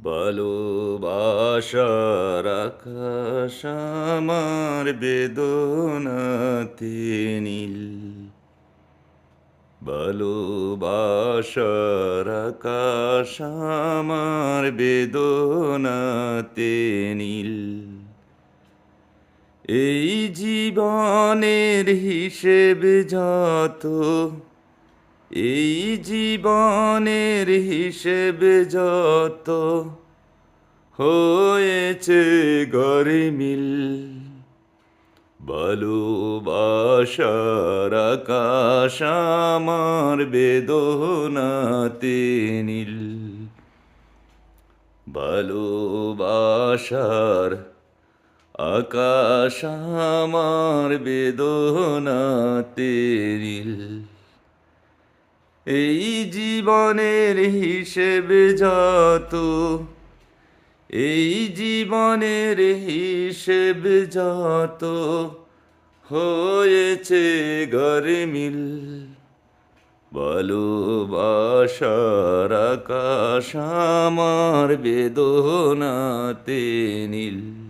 ভালোবাসার আকাশ আমার বেদনাতে নীল। ভালোবাসার আকাশ আমার বেদনাতে নীল। এই জীবনের হিসেব যত, এই জীবনের হিসেব যত হয়েছে গরমিল। ভালোবাসার আকাশ আমার বেদনাতে নীল। ভালোবাসার আকাশ আমার বেদনাতে নীল। এই জীবনের হিসেব যত, এই জীবনের হিসেব যত হয়েছে গরমিল। ভালোবাসার আকাশ আমার বেদনাতে নীল।